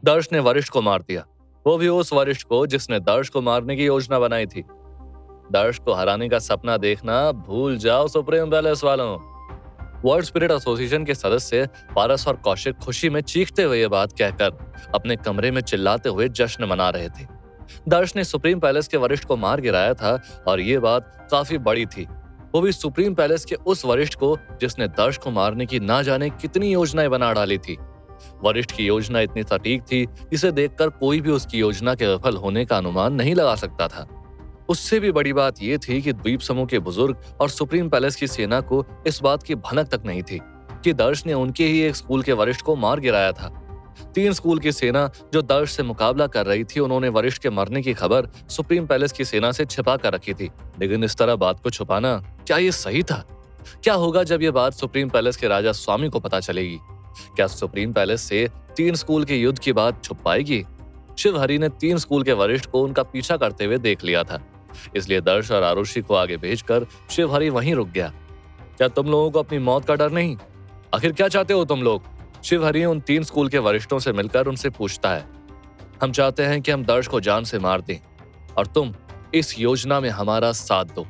दर्श ने वरिष्ठ को मार दिया, वो भी उस वरिष्ठ को जिसने दर्श को मारने की योजना बनाई थी। दर्श को हराने का सपना देखना भूल जाओ सुप्रीम पैलेस वालों। वर्ल्ड स्पिरिट एसोसिएशन के सदस्य पारस और कौशिक खुशी में चीखते हुए ये बात कहकर अपने कमरे में चिल्लाते हुए जश्न मना रहे थे। दर्श ने सुप्रीम पैलेस के वरिष्ठ को मार गिराया था और ये बात काफी बड़ी थी, वो भी सुप्रीम पैलेस के उस वरिष्ठ को जिसने दर्श को मारने की ना जाने कितनी योजनाएं बना डाली थी। वरिष्ठ की योजना इतनी सटीक थी, इसे देखकर कोई भी उसकी योजना के विफल होने का अनुमान नहीं लगा सकता था। उससे भी बड़ी बात यह थी कि द्वीप समूह के बुजुर्ग और सुप्रीम पैलेस की सेना को इस बात की भनक तक नहीं थी कि दर्श ने उनके ही एक स्कूल के वरिष्ठ को मार गिराया था। 3 स्कूल की सेना जो दर्श से मुकाबला कर रही थी, उन्होंने वरिष्ठ के मरने की खबर सुप्रीम पैलेस की सेना से छिपा कर रखी थी। लेकिन इस तरह बात को छुपाना क्या ये सही था? क्या होगा जब ये बात सुप्रीम पैलेस के राजा स्वामी को पता चलेगी? क्या सुप्रीम पैलेस से 3 स्कूल के युद्ध की बात छुप पाएगी? शिवहरि ने 3 स्कूल के वरिष्ठ को उनका पीछा करते हुए देख लिया था, इसलिए दर्श और आरुषि को आगे भेजकर शिवहरि वहीं रुक गया। क्या तुम लोगों को अपनी मौत का डर नहीं? आखिर क्या चाहते हो तुम लोग? शिवहरि उन 3 स्कूल के वरिष्ठों से मिलकर उनसे पूछता है। हम चाहते हैं कि हम दर्श को जान से मार दें और तुम इस योजना में हमारा साथ दो।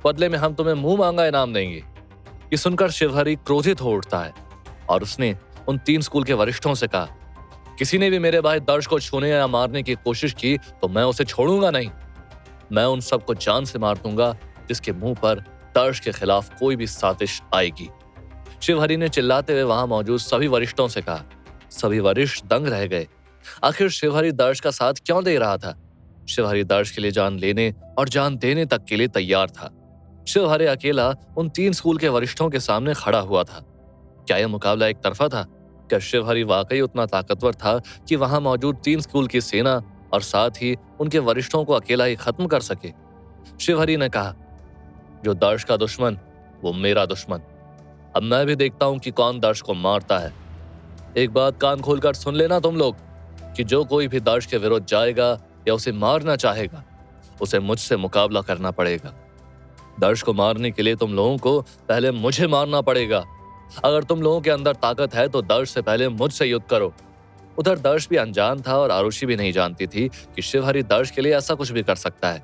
बदले में हम तुम्हें मुंह मांगा इनाम देंगे। ये सुनकर शिवहरि क्रोधित हो उठता है और उसने उन 3 स्कूल के वरिष्ठों से कहा, किसी ने भी मेरे भाई दर्श को छूने या मारने की कोशिश की तो मैं उसे छोड़ूंगा नहीं। मैं उन सबको जान से मार दूंगा जिसके मुंह पर दर्श के खिलाफ कोई भी साजिश आएगी। शिवहरि ने चिल्लाते हुए वहां मौजूद सभी वरिष्ठों से कहा। सभी वरिष्ठ दंग रह गए। आखिर शिवहरि दर्श का साथ क्यों दे रहा था? शिवहरि दर्श के लिए जान लेने और जान देने तक के लिए तैयार था। शिवहरि अकेला उन 3 स्कूल के वरिष्ठों के सामने खड़ा हुआ था। क्या यह मुकाबला एक तरफा था? क्या शिवहरि वाकई उतना ताकतवर था कि वहां मौजूद 3 स्कूल की सेना और साथ ही उनके वरिष्ठों को अकेला ही खत्म कर सके? शिवहरि ने कहा, जो दर्श का दुश्मन वो मेरा दुश्मन। अब मैं भी देखता हूं कि कौन दर्श को मारता है। एक बात कान खोलकर सुन लेना तुम लोग कि जो कोई भी दर्श के विरुद्ध जाएगा या उसे मारना चाहेगा, उसे मुझसे मुकाबला करना पड़ेगा। दर्श को मारने के लिए तुम लोगों को पहले मुझे मारना पड़ेगा। अगर तुम लोगों के अंदर ताकत है तो दर्श से पहले मुझसे युद्ध करो। उधर दर्श भी अनजान था और आरुषि भी नहीं जानती थी कि शिवहरि दर्श के लिए ऐसा कुछ भी कर सकता है।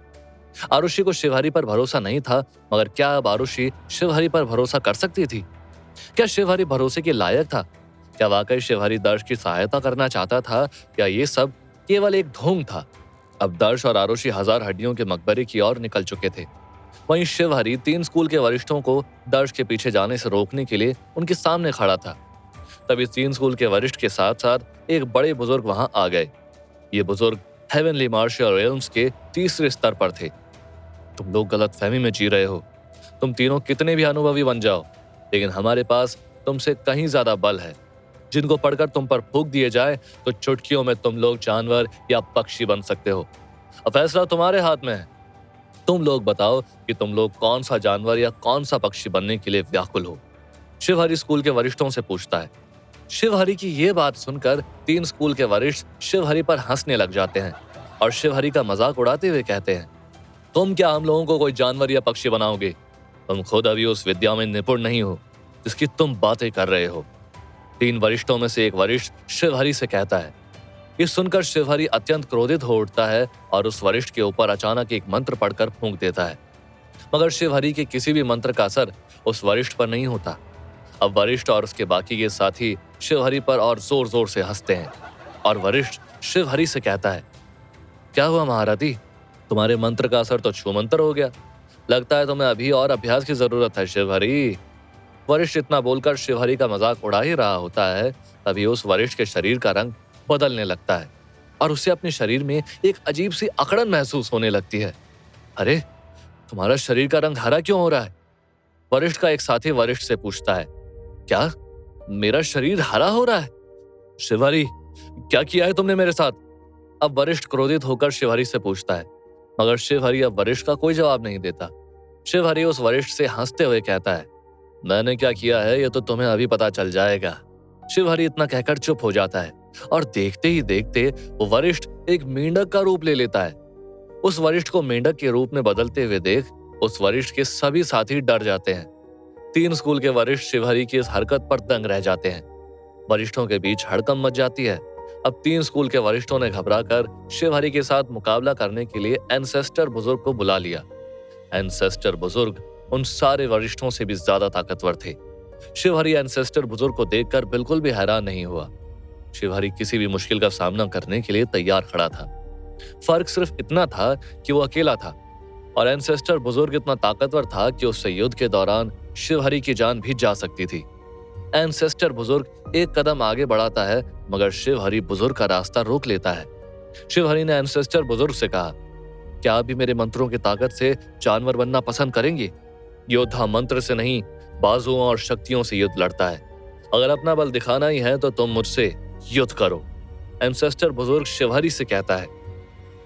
आरुषि को शिवहरि पर भरोसा नहीं था, मगर क्या अब आरुषि शिवहरि पर भरोसा कर सकती थी? क्या शिवहरि भरोसे के लायक था? क्या वाकई शिवहरि दर्श की सहायता करना चाहता था या ये सब केवल एक ढोंग था? अब दर्श और आरुषि 1000 हड्डियों के मकबरे की ओर निकल चुके थे। वहीं शिवहरि 3 स्कूल के वरिष्ठों को दर्श के पीछे जाने से रोकने के लिए उनके सामने खड़ा था। तभी 3 स्कूल के वरिष्ठ के साथ साथ एक बड़े बुजुर्ग वहां आ गए। ये बुजुर्ग हेवनली मार्शियल रियल्म्स के तीसरे स्तर पर थे। तुम लोग गलतफहमी में जी रहे हो। तुम तीनों कितने भी अनुभवी बन जाओ, लेकिन हमारे पास तुमसे कहीं ज्यादा बल है, जिनको पढ़कर तुम पर फूंक दिए जाए तो चुटकियों में तुम लोग जानवर या पक्षी बन सकते हो। अब फैसला तुम्हारे हाथ में है। तुम लोग बताओ कि तुम लोग कौन सा जानवर या कौन सा पक्षी बनने के लिए व्याकुल हो? शिवहरि स्कूल के वरिष्ठों से पूछता है। शिवहरि की ये बात सुनकर 3 स्कूल के वरिष्ठ शिवहरि पर हंसने लग जाते हैं और शिवहरि का मजाक उड़ाते हुए कहते हैं, तुम क्या हम लोगों को कोई जानवर या पक्षी बनाओगे? तुम खुद अभी उस विद्या में निपुण नहीं हो जिसकी तुम बातें कर रहे हो। 3 वरिष्ठों में से एक वरिष्ठ शिवहरि से कहता है। ये सुनकर शिवहरि अत्यंत क्रोधित हो उठता है और उस वरिष्ठ के ऊपर अचानक एक मंत्र पढ़कर फूंक देता है, मगर शिवहरि के किसी भी मंत्र का असर उस वरिष्ठ पर नहीं होता। अब वरिष्ठ और उसके बाकी के साथी शिवहरि पर और जोर जोर से हंसते हैं और वरिष्ठ शिवहरि से कहता है, क्या हुआ महारथी? तुम्हारे मंत्र का असर तो छूमंतर हो गया। लगता है तुम्हें अभी और अभ्यास की जरूरत है शिवहरि। वरिष्ठ इतना बोलकर शिवहरि का मजाक उड़ा ही रहा होता है, तभी उस वरिष्ठ के शरीर का रंग बदलने लगता है और उसे अपने शरीर में एक अजीब सी अकड़न महसूस होने लगती है। अरे, तुम्हारा शरीर का रंग हरा क्यों हो रहा है? वरिष्ठ का एक साथी वरिष्ठ से पूछता है। क्या मेरा शरीर हरा हो रहा है? शिवहरि, क्या किया है तुमने मेरे साथ? अब वरिष्ठ क्रोधित होकर शिवहरि से पूछता है, मगर शिवहरि अब वरिष्ठ का कोई जवाब नहीं देता। शिवहरि उस वरिष्ठ से हंसते हुए कहता है, मैंने क्या किया है ये तो तुम्हें अभी पता चल जाएगा। शिवहरि इतना कहकर चुप हो जाता है और देखते ही देखते वो वरिष्ठ एक मेंढक का रूप ले लेता है। उस वरिष्ठ को मेंढक के रूप में बदलते हुए देख उस वरिष्ठ के सभी साथी डर जाते हैं। 3 स्कूल के वरिष्ठ शिवहरि की इस हरकत पर दंग रह जाते हैं। वरिष्ठों के बीच हड़कंप मच जाती है। अब 3 स्कूल के वरिष्ठों ने घबराकर शिवहरी के साथ मुकाबला करने के लिए एंसेस्टर बुजुर्ग को बुला लिया। एंसेस्टर बुजुर्ग उन सारे वरिष्ठों से भी ज्यादा ताकतवर थे। शिवहरी एंसेस्टर बुजुर्ग को देखकर बिल्कुल भी हैरान नहीं हुआ। शिवहरी किसी भी मुश्किल का सामना करने के लिए तैयार खड़ा था। फर्क सिर्फ इतना था कि वो अकेला था और एंसेस्टर बुजुर्ग इतना ताकतवर था कि उससे युद्ध के दौरान शिवहरी की जान भी जा सकती थी। एंसेस्टर बुजुर्ग एक कदम आगे बढ़ाता है मगर शिवहरी बुजुर्ग का रास्ता रोक लेता है। शिवहरी ने एंसेस्टर बुजुर्ग से कहा, क्या आप भी मेरे मंत्रों की ताकत से जानवर बनना पसंद करेंगे? योद्धा मंत्र से नहीं, बाजुओं और शक्तियों से युद्ध लड़ता है। अगर अपना बल दिखाना ही है तो तुम मुझसे युद्ध करो। एंसेस्टर बुजुर्ग शिवहरी से कहता है।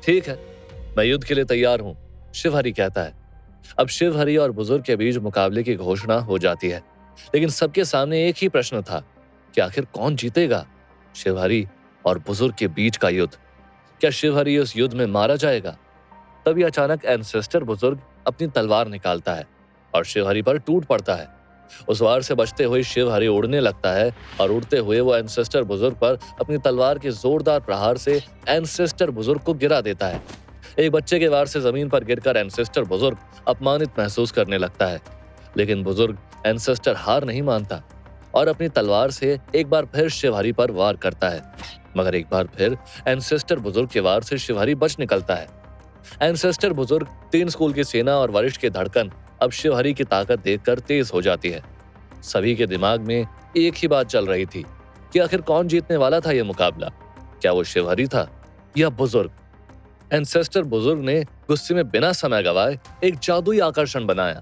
ठीक है, मैं युद्ध के लिए तैयार हूं, शिवहरी कहता है। अब शिवहरी और बुजुर्ग के बीच मुकाबले की घोषणा हो जाती है, लेकिन सबके सामने एक ही प्रश्न था कि आखिर कौन जीतेगा? शिवहरी और बुजुर्ग के बीच का युद्ध। क्या शिवहरी उस युद्ध में मारा जाएगा? तभी अचानक एंसेस्टर बुजुर्ग अपनी तलवार निकालता है और शिवहरी पर टूट पड़ता है। उस वार से बचते हुए शिवहरी उड़ने लगता है और उड़ते हुए वो एंसेस्टर बुजुर्ग पर अपनी तलवार के जोरदार प्रहार से एंसेस्टर बुजुर्ग को गिरा देता है। एक बच्चे के वार से जमीन पर गिरकर एंसेस्टर बुजुर्ग अपमानित महसूस करने लगता है, लेकिन बुजुर्ग एंसेस्टर हार नहीं मानता और अपनी तलवार से एक बार फिर शिवहरी पर वार करता है, मगर एक बार फिर एंसेस्टर बुजुर्ग के वार से शिवहरी बच निकलता है। एंसेस्टर बुजुर्ग 3 स्कूल की सेना और वरिष्ठ की धड़कन अब शिवहरी की ताकत देखकर तेज हो जाती है। सभी के दिमाग में एक ही बात चल रही थी कि आखिर कौन जीतने वाला था यह मुकाबला? क्या वो शिवहरी था या बुजुर्ग? एंसेस्टर बुजुर्ग ने गुस्से में बिना समय गवाए एक जादुई आकर्षण बनाया।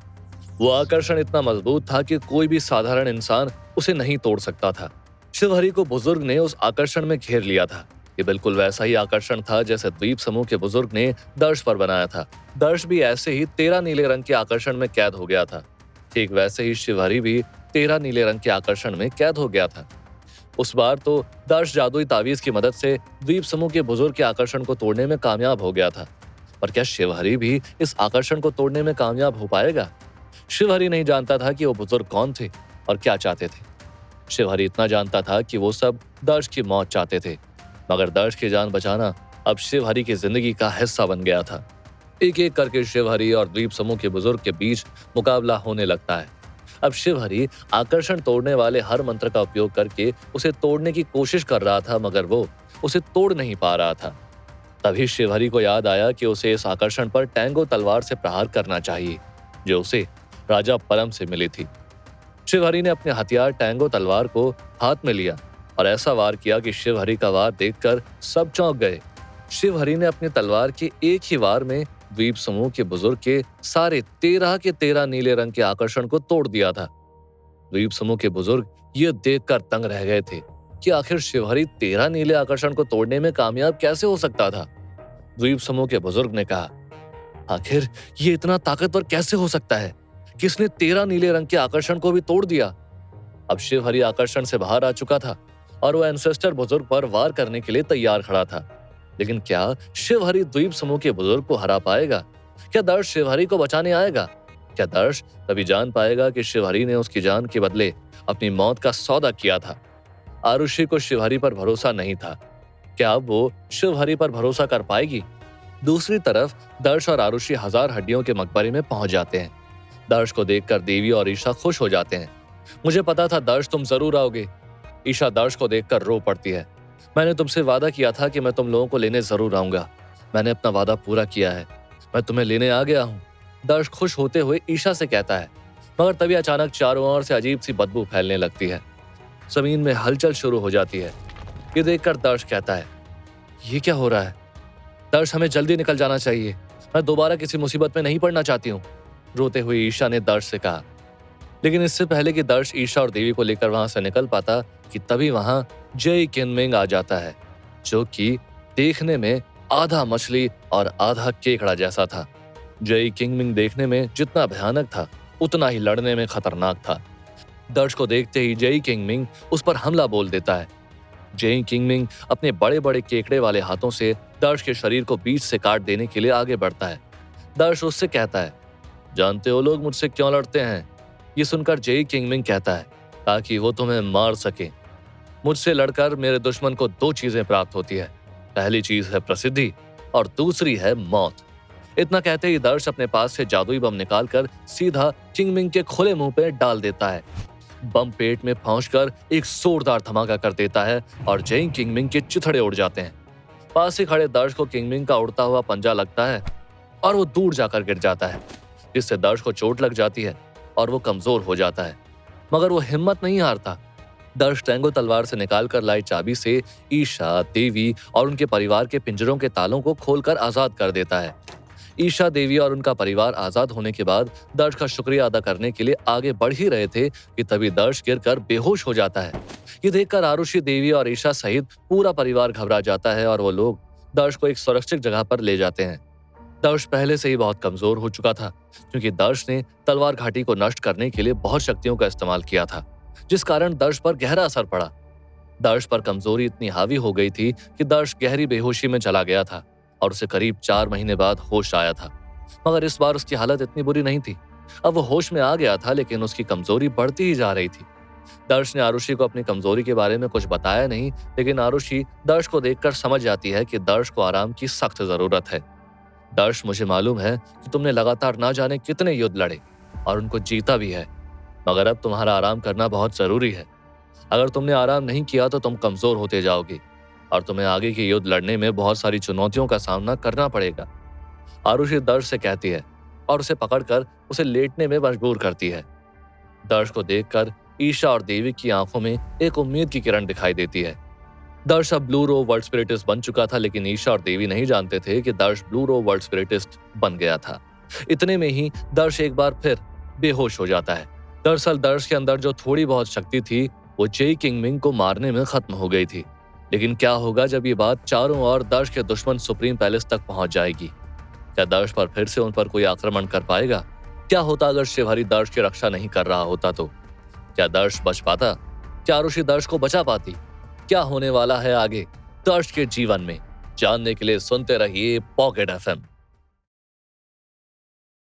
वो आकर्षण इतना मजबूत था कि कोई भी साधारण इंसान उसे नहीं तोड़ सकता था। शिवहरी को बुजुर्ग ने उस आकर्षण में घेर लिया था। ये बिल्कुल वैसा ही आकर्षण था जैसे द्वीप समूह के बुजुर्ग ने दर्श पर बनाया था। दर्श भी ऐसे ही 13 नीले रंग के आकर्षण में कैद हो गया था। ठीक वैसे ही शिवहरी भी 13 नीले रंग के आकर्षण में कैद हो गया था। उस बार तो दर्श जादुई तावीज की मदद से द्वीप समूह के बुजुर्ग के आकर्षण को तोड़ने में कामयाब हो गया था। पर क्या शिवहरी भी इस आकर्षण को तोड़ने में कामयाब हो पाएगा? शिवहरी नहीं जानता था कि वो बुजुर्ग कौन थे और क्या चाहते थे। शिवहरी इतना जानता था कि वो सब दर्श की मौत चाहते थे, मगर दर्श की जान बचाना अब शिवहरी की जिंदगी का हिस्सा बन गया था। एक एक करके शिवहरी और द्वीप समूह के बुजुर्ग के बीच मुकाबला होने लगता है। अब शिवहरी आकर्षण तोड़ने वाले हर मंत्र का उपयोग करके उसे तोड़ने की कोशिश कर रहा था, मगर वो उसे तोड़ नहीं पा रहा था। तभी शिवहरी को याद आया कि उसे इस आकर्षण पर टैंगो तलवार से प्रहार करना चाहिए, जो उसे राजा परम से मिली थी। शिवहरी ने अपने हथियार टैंगो तलवार को हाथ में लिया और ऐसा वार किया कि शिवहरी का वार देखकर सब चौंक गए। शिवहरी ने अपनी तलवार के एक ही वार में द्वीप समूह के बुजुर्ग के सारे 13 के 13 नीले रंग के आकर्षण को तोड़ दिया था। द्वीप समूह के बुजुर्ग ये देखकर तंग रह गए थे कि आखिर शिवहरी 13 नीले आकर्षण को तोड़ने में कामयाब कैसे हो सकता था। द्वीप समूह के बुजुर्ग ने कहा, आखिर ये इतना ताकतवर कैसे हो सकता है? किसने 13 नीले रंग के आकर्षण को भी तोड़ दिया? अब शिवहरी आकर्षण से बाहर आ चुका था और वो एंसेस्टर बुजुर्ग पर वार करने के लिए तैयार खड़ा था। लेकिन क्या शिवहरी द्वीप समूह के बुजुर्ग को हरा पाएगा? क्या दर्श शिवहरी को बचाने आएगा? क्या दर्श तभी जान पाएगा कि शिवहरी ने उसकी जान के बदले अपनी मौत का सौदा किया था? आरुषि को शिवहरी पर भरोसा नहीं था। क्या अब वो शिवहरी पर भरोसा कर पाएगी? दूसरी तरफ दर्श और आरुषि 1000 हड्डियों के मकबरे में पहुंच जाते हैं। दर्श को देखकर देवी और ईशा खुश हो जाते हैं। मुझे पता था दर्श तुम जरूर आओगे। ईशा दर्श को देखकर रो पड़ती है। मैंने तुमसे वादा किया था कि मैं तुम लोगों को लेने जरूर आऊंगा। मैंने अपना वादा पूरा किया है। मैं तुम्हें लेने आ गया हूँ। दर्श खुश होते हुए ईशा से कहता है, मगर तभी अचानक चारों ओर से अजीब सी बदबू फैलने लगती है। जमीन में हलचल शुरू हो जाती है। ये देखकर दर्श कहता है, ये क्या हो रहा है? दर्श, हमें जल्दी निकल जाना चाहिए। मैं दोबारा किसी मुसीबत में नहीं पड़ना चाहती हूँ, रोते हुए ईशा ने दर्श से कहा। लेकिन इससे पहले कि दर्श ईशा और देवी को लेकर वहां से निकल पाता कि तभी वहां जय किनमिंग आ जाता है, जो कि देखने में आधा मछली और आधा केकड़ा जैसा था। जय किंगमिंग देखने में जितना भयानक था उतना ही लड़ने में खतरनाक था। दर्श को देखते ही जय किंगमिंग उस पर हमला बोल देता है। जय किंगमिंग अपने बड़े बड़े केकड़े वाले हाथों से दर्श के शरीर को बीच से काट देने के लिए आगे बढ़ता है। दर्श उससे कहता है, जानते हो लोग मुझसे क्यों लड़ते हैं? ये सुनकर जय किंगमिंग कहता है, ताकि वो तुम्हें मार सके। मुझसे लड़कर मेरे दुश्मन को दो चीजें प्राप्त होती है। पहली चीज है प्रसिद्धि और दूसरी है मौत। इतना कहते ही दर्श अपने पास से जादुई बम निकालकर सीधा किंगमिंग के खुले मुंह पे डाल देता है। बम पेट में पहुंचकर एक जोरदार धमाका कर देता है और जय किंगमिंग के चिथड़े उड़ जाते हैं। पास ही खड़े दर्श को किंगमिंग का उड़ता हुआ पंजा लगता है और वो दूर जाकर गिर जाता है, जिससे दर्श को चोट लग जाती है और वो कमजोर हो जाता है। मगर वो हिम्मत नहीं हारता। दर्श टेंगो तलवार से निकालकर लाई चाबी से ईशा, देवी और उनके परिवार के पिंजरों के तालों को खोलकर आजाद कर देता है। ईशा, देवी और उनका परिवार आजाद होने के बाद दर्श का शुक्रिया अदा करने के लिए आगे बढ़ ही रहे थे कि तभी दर्श गिरकर बेहोश हो जाता है। ये देखकर आरुषि, देवी और ईशा सहित पूरा परिवार घबरा जाता है और वो लोग दर्श को एक सुरक्षित जगह पर ले जाते हैं। दर्श पहले से ही बहुत कमजोर हो चुका था, क्योंकि दर्श ने तलवार घाटी को नष्ट करने के लिए बहुत शक्तियों का इस्तेमाल किया था, जिस कारण दर्श पर गहरा असर पड़ा। दर्श पर कमजोरी इतनी हावी हो गई थी कि दर्श गहरी बेहोशी में चला गया था और उसे करीब 4 महीने बाद होश आया था। मगर इस बार उसकी हालत इतनी बुरी नहीं थी। अब वो होश में आ गया था, लेकिन उसकी कमजोरी बढ़ती ही जा रही थी। दर्श ने आरुषि को अपनी कमजोरी के बारे में कुछ बताया नहीं, लेकिन आरुषि दर्श को देखकर समझ जाती है कि दर्श को आराम की सख्त जरूरत है। दर्श, मुझे मालूम है कि तुमने लगातार ना जाने कितने युद्ध लड़े और उनको जीता भी है, मगर अब तुम्हारा आराम करना बहुत जरूरी है। अगर तुमने आराम नहीं किया तो तुम कमजोर होते जाओगे और तुम्हें आगे के युद्ध लड़ने में बहुत सारी चुनौतियों का सामना करना पड़ेगा। आरुषि दर्श से कहती है और उसे पकड़कर उसे लेटने में मजबूर करती है। दर्श को देखकर ईशा और देवी की आंखों में एक उम्मीद की किरण दिखाई देती है। दर्श अब ब्लू रो वर्ल्ड स्पिरिटिस्ट बन चुका था, लेकिन ईशा और देवी नहीं जानते थे कि दर्श ब्लू रो वर्ल्ड स्पिरिटिस्ट बन गया था। इतने में ही दर्श एक बार फिर बेहोश हो जाता है। दरअसल दर्श के अंदर जो थोड़ी बहुत शक्ति थी वो जेई किंगमिंग को मारने में खत्म हो गई थी। लेकिन क्या होगा जब ये बात चारों ओर दर्श के दुश्मन सुप्रीम पैलेस तक पहुंच जाएगी? क्या दर्श पर फिर से उन पर कोई आक्रमण कर पाएगा? क्या होता अगर शिवहरी दर्श की रक्षा नहीं कर रहा होता तो? क्या दर्श बच पाता? क्या आरुषि दर्श को बचा पाती? क्या होने वाला है आगे दर्श के जीवन में, जानने के लिए सुनते रहिए पॉकेट एफएम।